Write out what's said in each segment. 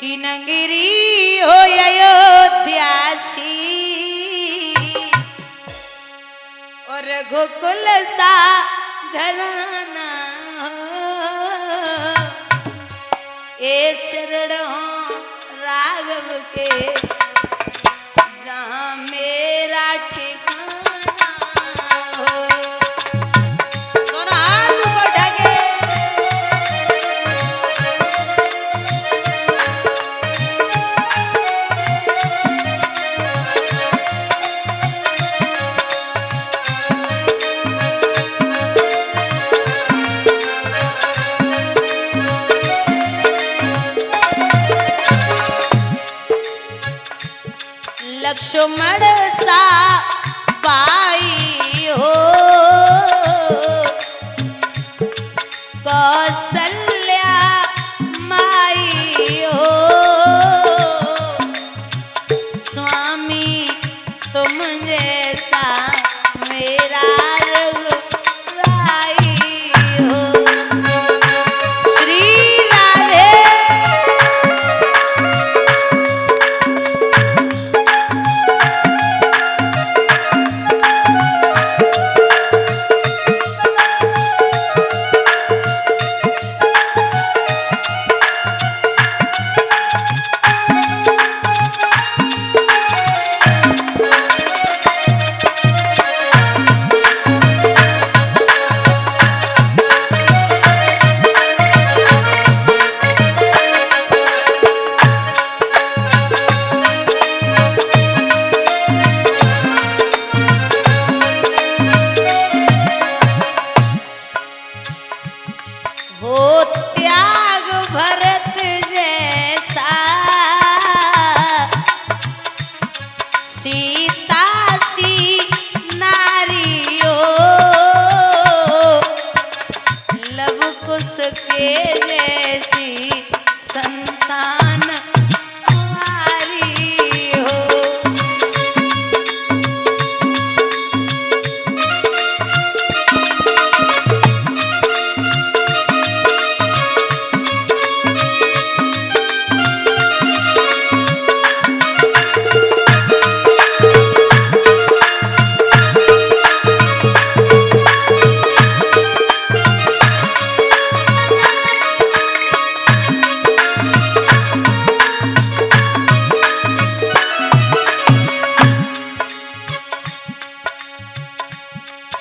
की नगरी हो अयोध्यासी और गोकुल सा घराना ए चरणों राघव के जहाँ मेरा ठिकाना हो। दोनों हाथ ऊपर ढके लक्ष्मण सा पाई हो कौशल्या माई हो स्वामी तुम जैसा मेरा रघुराई हो। श्री राधे हो त्याग भरत जैसा सीता सी नारी हो लव कुश के जैसी संतान हमारी हो।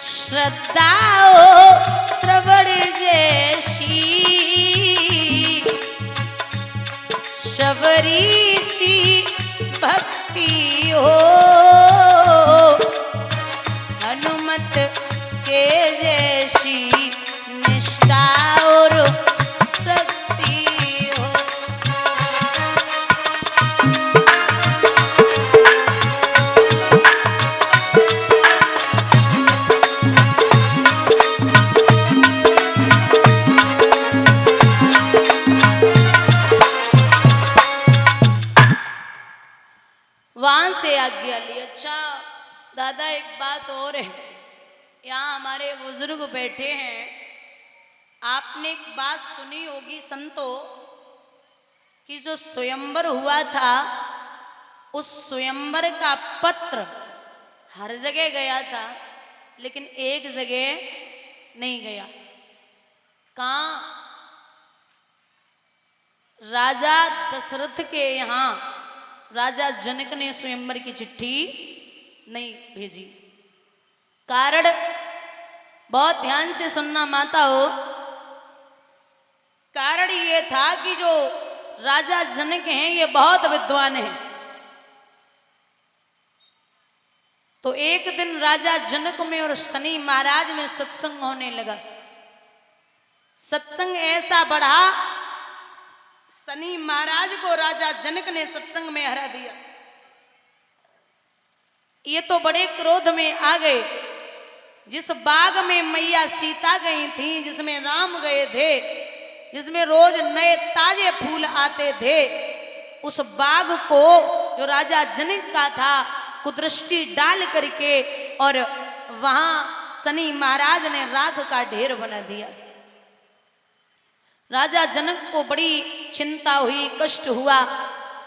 श्रद्धा हो श्रवण जैसी शबरी सी भक्ति हो हनुमत के जैसी निष्ठा और शक्ति हो। वहां से आज्ञा ली। अच्छा दादा एक बात और है, यहाँ हमारे बुजुर्ग बैठे हैं, आपने एक बात सुनी होगी संतो कि जो स्वयंवर हुआ था उस स्वयंवर का पत्र हर जगह गया था लेकिन एक जगह नहीं गया। कहाँ? राजा दशरथ के यहाँ राजा जनक ने स्वयंवर की चिट्ठी नहीं भेजी। कारण बहुत ध्यान से सुनना माता हो, कारण ये था कि जो राजा जनक हैं ये बहुत विद्वान हैं। तो एक दिन राजा जनक में और शनि महाराज में सत्संग होने लगा। सत्संग ऐसा बढ़ा, शनि महाराज को राजा जनक ने सत्संग में हरा दिया। ये तो बड़े क्रोध में आ गए। जिस बाग में मैया सीता गई थी, जिसमें राम गए थे, जिसमें रोज नए ताजे फूल आते थे, उस बाग को जो राजा जनक का था कुदृष्टि डाल करके और वहां शनि महाराज ने राख का ढेर बना दिया। राजा जनक को बड़ी चिंता हुई, कष्ट हुआ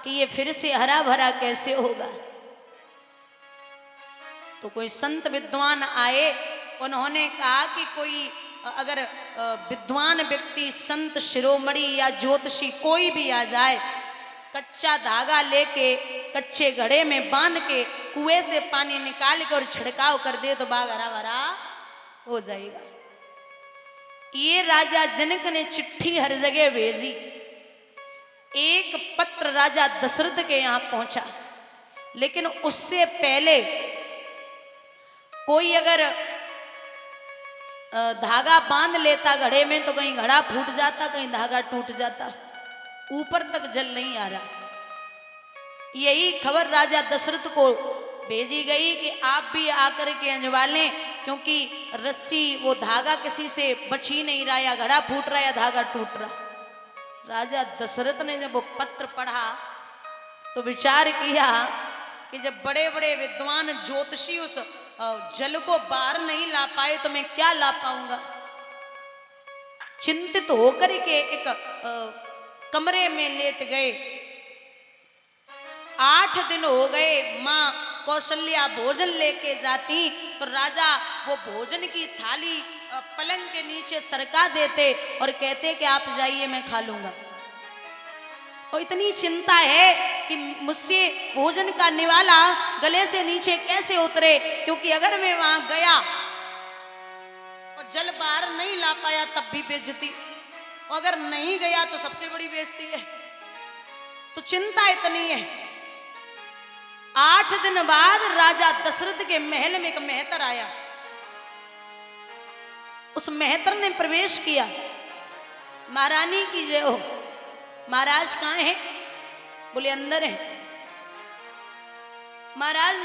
कि ये फिर से हरा भरा कैसे होगा। तो कोई संत विद्वान आए, उन्होंने कहा कि कोई अगर विद्वान व्यक्ति, संत शिरोमणि या ज्योतिषी कोई भी आ जाए, कच्चा धागा लेके कच्चे घड़े में बांध के कुएं से पानी निकाल कर छिड़काव कर दे तो बाग हरा भरा हो जाएगा। ये राजा जनक ने चिट्ठी हर जगह भेजी। एक पत्र राजा दशरथ के यहां पहुंचा, लेकिन उससे पहले कोई अगर धागा बांध लेता घड़े में तो कहीं घड़ा फूट जाता, कहीं धागा टूट जाता, ऊपर तक जल नहीं आ रहा। यही खबर राजा दशरथ को भेजी गई कि आप भी आकर के अंजवा लें, क्योंकि रस्सी वो धागा किसी से बच ही नहीं रहा, या घड़ा फूट रहा या धागा टूट रहा। राजा दशरथ ने जब वो पत्र पढ़ा तो विचार किया कि जब बड़े बड़े विद्वान ज्योतिषी उस जल को बाहर नहीं ला पाए तो मैं क्या ला पाऊंगा। चिंतित होकर के एक कमरे में लेट गए। 8 दिन हो गए, माँ कौशल्या भोजन लेके जाती तो राजा वो भोजन की थाली पलंग के नीचे सरका देते और कहते कि आप जाइए, मैं खा लूंगा। और इतनी चिंता है कि मुझसे भोजन का निवाला गले से नीचे कैसे उतरे, क्योंकि अगर मैं वहां गया और जल बाहर नहीं ला पाया तब भी बेइज्जती, और अगर नहीं गया तो सबसे बड़ी बेइज्जती है। तो चिंता इतनी है। 8 दिन बाद राजा दशरथ के महल में एक मेहतर आया। उस मेहतर ने प्रवेश किया। महारानी की जय हो। महाराज कहाँ हैं? बोले अंदर है। महाराज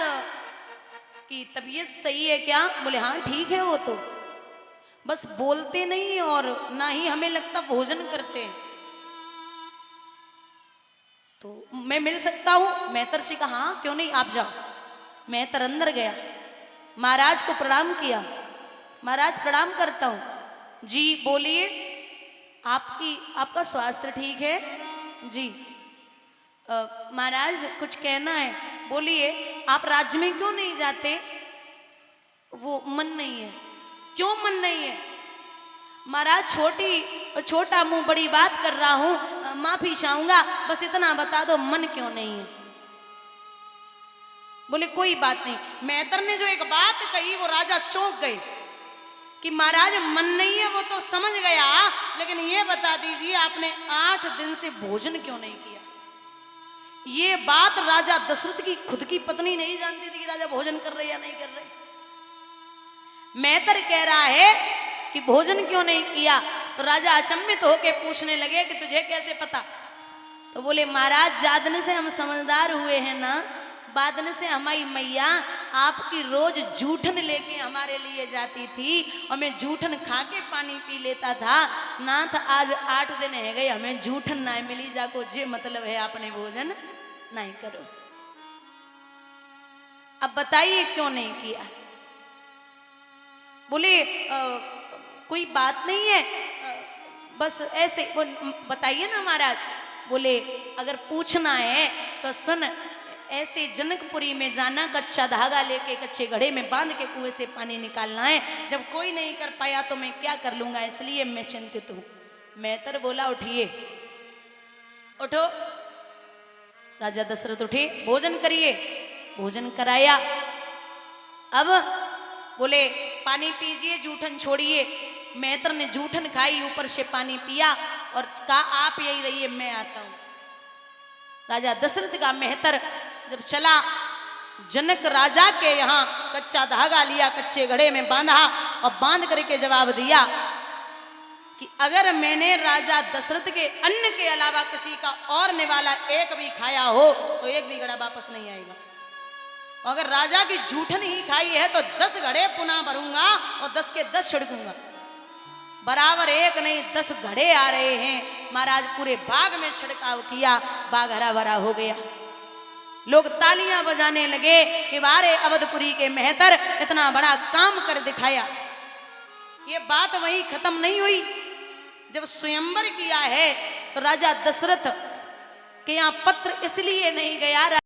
की तबीयत सही है क्या? बोले हाँ ठीक है, वो तो बस बोलते नहीं और ना ही हमें लगता भोजन करते हैं। तो मैं मिल सकता हूं? मेहतर से कहा हाँ क्यों नहीं, आप जाओ। मेहतर अंदर गया, महाराज को प्रणाम किया। महाराज प्रणाम करता हूं। जी बोलिए, आपका स्वास्थ्य ठीक है? जी। महाराज कुछ कहना है। बोलिए। आप राज्य में क्यों नहीं जाते? वो मन नहीं है। क्यों मन नहीं है? महाराज छोटा मुंह बड़ी बात कर रहा हूं, माफी चाहूंगा, बस इतना बता दो मन क्यों नहीं है। बोले कोई बात नहीं। मेहतर ने जो एक बात कही वो राजा चौंक गए कि महाराज मन नहीं है वो तो समझ गया, लेकिन ये बता दीजिए आपने 8 दिन से भोजन क्यों नहीं किया। ये बात राजा दशरथ की खुद की पत्नी नहीं जानती थी कि राजा भोजन कर रहे या नहीं कर रहे। मेहतर कह रहा है कि भोजन क्यों नहीं किया, तो राजा अचंभित होकर पूछने लगे कि तुझे कैसे पता। तो बोले महाराज जादन से हम समझदार हुए हैं ना, बादन से हमारी मैया आपकी रोज जूठन लेके हमारे लिए जाती थी और मैं जूठन खा के पानी पी लेता था। नाथ आज 8 दिन है गए हमें जूठन ना मिली, जाको जे मतलब है आपने भोजन नहीं करो। अब बताइए क्यों नहीं किया। बोले कोई बात नहीं है, बस ऐसे बताइए ना महाराज। बोले अगर पूछना है तो सुन, ऐसे जनकपुरी में जाना, कच्चा धागा लेके कच्चे घड़े में बांध के कुएं से पानी निकालना है। जब कोई नहीं कर पाया तो मैं क्या कर लूंगा, इसलिए मैं चिंतित हूं। मेहतर बोला उठिए। उठो। राजा दशरथ उठे, भोजन करिए। भोजन कराया। अब बोले पानी पीजिए, जूठन छोड़िए। मेहतर ने जूठन खाई, ऊपर से पानी पिया और कहा आप यही रहिए, मैं आता हूं। राजा दशरथ का मेहतर जब चला, जनक राजा के यहाँ कच्चा धागा लिया, कच्चे घड़े में बांधा और बांध करके जवाब दिया कि अगर मैंने राजा दशरथ के अन्न के अलावा किसी का और निवाला एक भी खाया हो तो एक भी घड़ा वापस नहीं आएगा। अगर राजा की जूठन ही खाई है तो 10 घड़े पुनः भरूंगा और 10 के 10 छिड़कूंगा। बराबर एक नहीं 10 घड़े आ रहे हैं। महाराज पूरे बाग में छिड़काव किया, बाग हरा भरा हो गया। लोग तालियां बजाने लगे कि वारे अवधपुरी के मेहतर इतना बड़ा काम कर दिखाया। ये बात वहीं खत्म नहीं हुई। जब स्वयंवर किया है तो राजा दशरथ के यहाँ पत्र इसलिए नहीं गया।